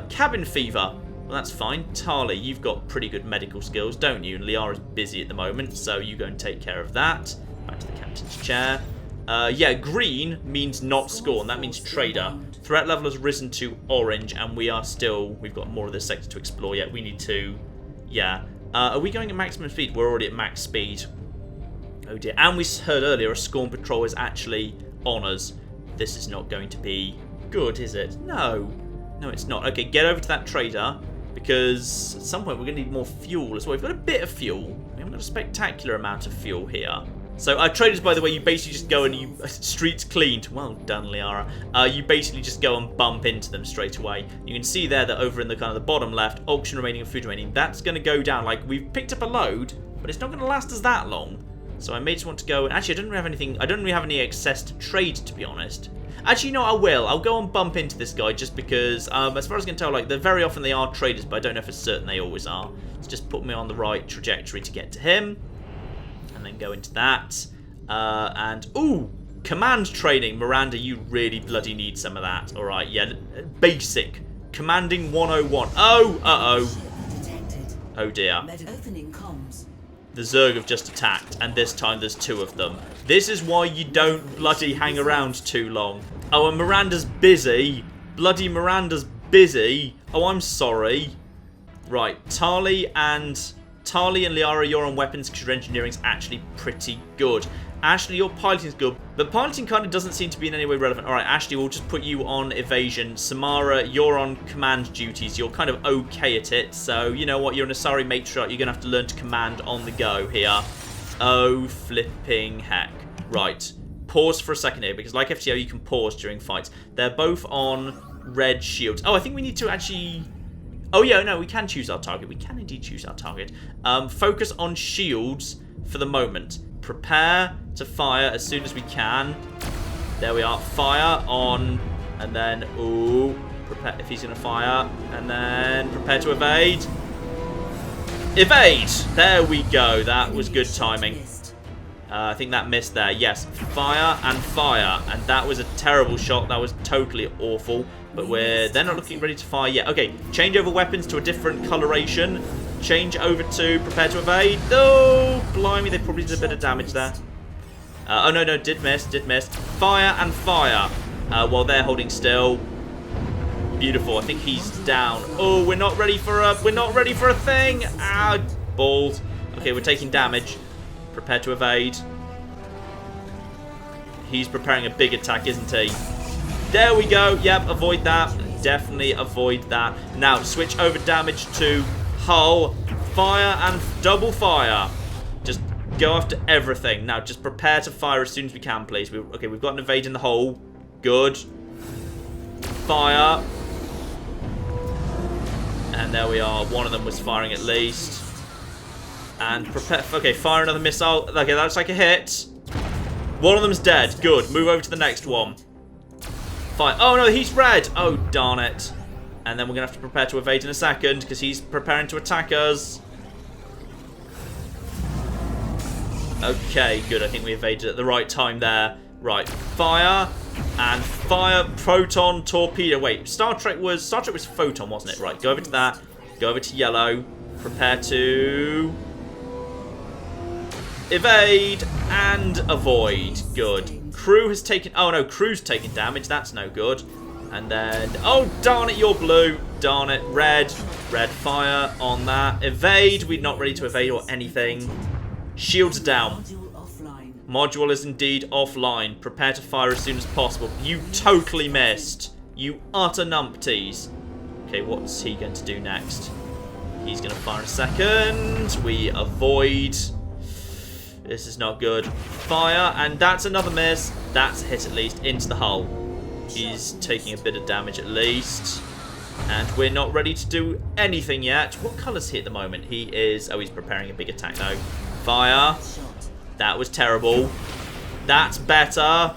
Speaker 1: Cabin fever. Well, that's fine. Tali, you've got pretty good medical skills, don't you? And Liara's busy at the moment, so you go and take care of that. Back to the captain's chair. Yeah, green means not scorn. That means trader. Threat level has risen to orange, and we've got more of this sector to explore yet. We need to, yeah. Are we going at maximum speed? We're already at max speed. Oh dear. And we heard earlier a Scorn patrol is actually on us. This is not going to be good, is it? No. No, it's not. Okay, get over to that trader, because at some point we're going to need more fuel as well. We've got a bit of fuel. We haven't got a spectacular amount of fuel here. So traders, by the way, you basically just go and you... Streets cleaned. Well done, Liara. You basically just go and bump into them straight away. You can see there that over in the kind of the bottom left, auction remaining and food remaining, that's going to go down. Like, we've picked up a load, but it's not going to last us that long. So I may just want to go... Actually, I don't really have anything... I don't really have any excess to trade, to be honest. Actually, no, I will. I'll go and bump into this guy just because, as far as I can tell, like, very often they are traders, but I don't know if it's certain they always are. It's just put me on the right trajectory to get to him. And then go into that. Ooh! Command training. Miranda, you really bloody need some of that. Alright, yeah. Basic. Commanding 101. Oh! Uh-oh. Oh, dear. The Zerg have just attacked, and this time there's 2 of them. This is why you don't bloody hang around too long. Oh, and Miranda's busy. Bloody Miranda's busy. Oh, I'm sorry. Right, Tali and Liara, you're on weapons because your engineering's actually pretty good. Ashley, your piloting's good, but piloting kind of doesn't seem to be in any way relevant. Alright, Ashley, we'll just put you on evasion. Samara, you're on command duties. You're kind of okay at it, so you know what? You're an Asari matriarch. You're going to have to learn to command on the go here. Oh, flipping heck. Right. Pause for a second here, because like FTO, you can pause during fights. They're both on red shields. Oh, I think we need to actually... Oh, yeah, no, we can choose our target. We can indeed choose our target. Focus on shields for the moment. Prepare to fire as soon as we can. There we are. Fire on, and then, ooh, prepare if he's going to fire, and then prepare to evade. Evade! There we go. That was good timing. I think that missed there. Yes, fire, and that was a terrible shot. That was totally awful. But they're not looking ready to fire yet. Okay, change over weapons to a different coloration. Change over to prepare to evade. Oh, blimey, they probably did a bit of damage there. Oh, no, did miss. Fire and fire while they're holding still. Beautiful. I think he's down. Oh, we're not ready for a thing. Ah, balls. Okay, we're taking damage. Prepare to evade. He's preparing a big attack, isn't he? There we go. Yep, avoid that. Definitely avoid that. Now, switch over damage to hull. Fire and double fire. Just go after everything. Now, just prepare to fire as soon as we can, please. Okay, we've got an evade in the hole. Good. Fire. And there we are. One of them was firing at least. And prepare... Okay, fire another missile. Okay, that's like a hit. One of them's dead. Good. Move over to the next one. Fire. Oh, no, he's red. Oh, darn it. And then we're going to have to prepare to evade in a second because he's preparing to attack us. Okay, good. I think we evaded at the right time there. Right. Fire. And fire. Proton torpedo. Wait, Star Trek was photon, wasn't it? Right, go over to that. Go over to yellow. Prepare to... evade and avoid. Good. Crew has taken... Oh, no. Crew's taken damage. That's no good. And then... Oh, darn it. You're blue. Darn it. Red. Red fire on that. Evade. We're not ready to evade or anything. Shields are down. Module is indeed offline. Prepare to fire as soon as possible. You totally missed. You utter numpties. Okay, what's he going to do next? He's going to fire in a second. We avoid... This is not good. Fire, and that's another miss. That's a hit at least into the hull. He's taking a bit of damage at least. And we're not ready to do anything yet. What colour's he at the moment? He is... Oh, he's preparing a big attack though. Fire. That was terrible. That's better.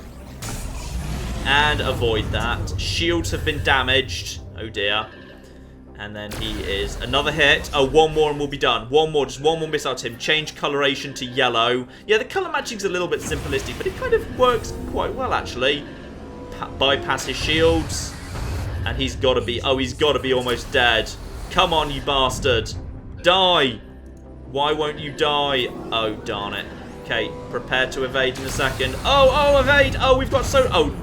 Speaker 1: And avoid that. Shields have been damaged. Oh dear. And then he is another hit. Oh, one more and we'll be done. One more, just one more missile to him. Change coloration to yellow. Yeah, the colour matching's a little bit simplistic, but it kind of works quite well, actually. Bypass his shields. And he's got to be... Oh, he's got to be almost dead. Come on, you bastard. Die. Why won't you die? Oh, darn it. Okay, prepare to evade in a second. Oh, evade. Oh, we've got so... Oh.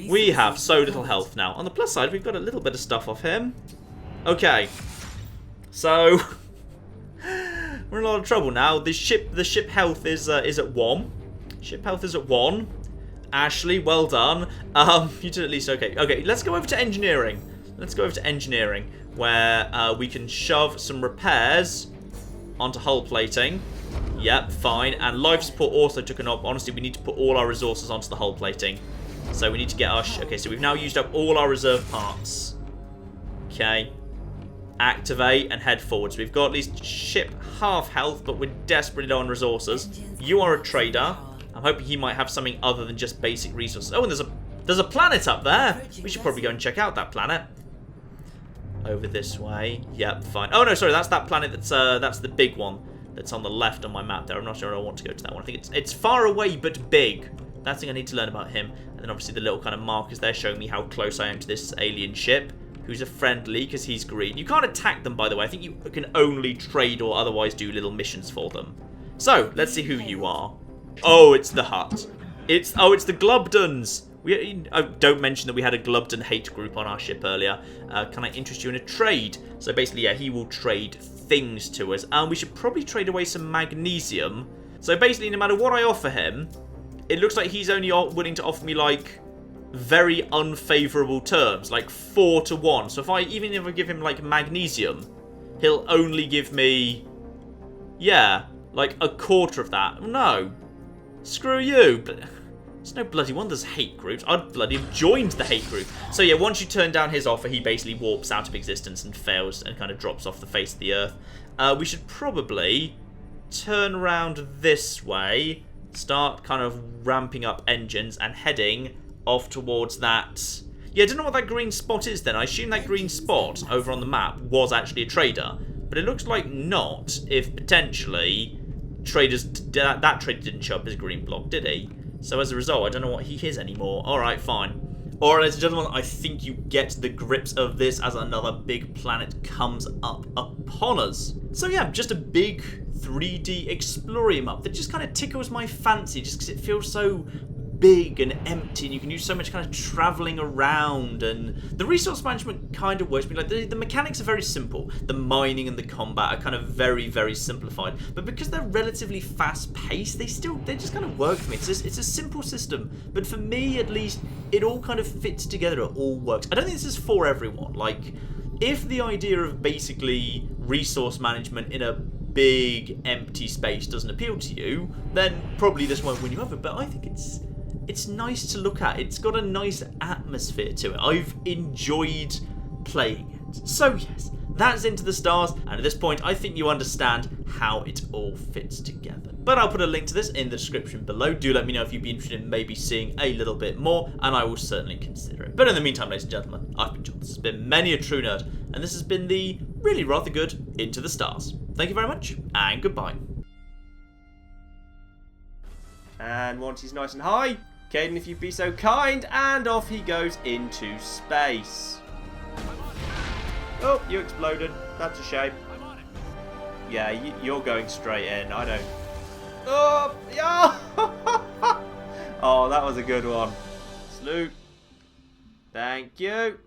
Speaker 1: We have so little health now. On the plus side, we've got a little bit of stuff off him. Okay. So... we're in a lot of trouble now. The ship health is at 1. Ship health is at 1. Ashley, well done. You did at least okay. Okay, let's go over to engineering. Let's go over to engineering, where we can shove some repairs onto hull plating. Yep, fine. And life support also took an up. Honestly, we need to put all our resources onto the hull plating. So we need to get our... okay, so we've now used up all our reserve parts. Okay. Activate and head forwards. We've got at least ship half health, but we're desperately low on resources. You are a trader. I'm hoping he might have something other than just basic resources. Oh, and there's a planet up there. We should probably go and check out that planet. Over this way. Yep, fine. Oh, no, sorry. That's that planet that's the big one that's on the left on my map there. I'm not sure I want to go to that one. I think it's far away but big. That's the thing I need to learn about him. And then obviously the little kind of markers there showing me how close I am to this alien ship, who's a friendly because he's green. You can't attack them, by the way. I think you can only trade or otherwise do little missions for them. So, let's see who you are. Oh, it's the hut. It's the Glubdons. Don't mention that we had a Glubdon hate group on our ship earlier. Can I interest you in a trade? So basically, yeah, he will trade things to us. And we should probably trade away some magnesium. So basically, no matter what I offer him, it looks like he's only willing to offer me, like, very unfavourable terms. Like 4 to 1. So even if I give him, like, magnesium, he'll only give me, yeah, like a quarter of that. No. Screw you. But it's no bloody wonder there's hate groups. I'd bloody have joined the hate group. So yeah, once you turn down his offer, he basically warps out of existence and fails and kind of drops off the face of the earth. We should probably turn around this way, start kind of ramping up engines and heading off towards that. Yeah, I don't know what that green spot is then. I assume that green spot over on the map was actually a trader. But it looks like not, if potentially that trader didn't show up as a green block, did he? So as a result, I don't know what he is anymore. Alright, fine. Alright, ladies and gentlemen, I think you get the grips of this as another big planet comes up upon us. So yeah, just a big 3D Explorium map that just kind of tickles my fancy just because it feels so big and empty, and you can use so much kind of travelling around, and the resource management kind of works. Like the mechanics are very simple. The mining and the combat are kind of very, very simplified, but because they're relatively fast-paced, they just kind of work for me. It's a simple system, but for me at least, it all kind of fits together. It all works. I don't think this is for everyone. Like, if the idea of basically resource management in a big empty space doesn't appeal to you, then probably this won't win you over. But I think it's nice to look at. It's got a nice atmosphere to it. I've enjoyed playing it. So yes, that's Into the Stars, and at this point I think you understand how it all fits together. But I'll put a link to this in the description below. Do let me know if you'd be interested in maybe seeing a little bit more, and I will certainly consider it. But in the meantime, ladies and gentlemen, I've been John. This has been Many a True Nerd, and this has been the really rather good Into the Stars. Thank you very much, and goodbye. And once he's nice and high, Caden, if you'd be so kind, and off he goes into space. Oh, you exploded. That's a shame. Yeah, you're going straight in. I don't... Oh, yeah! Oh, that was a good one. Salute. Thank you.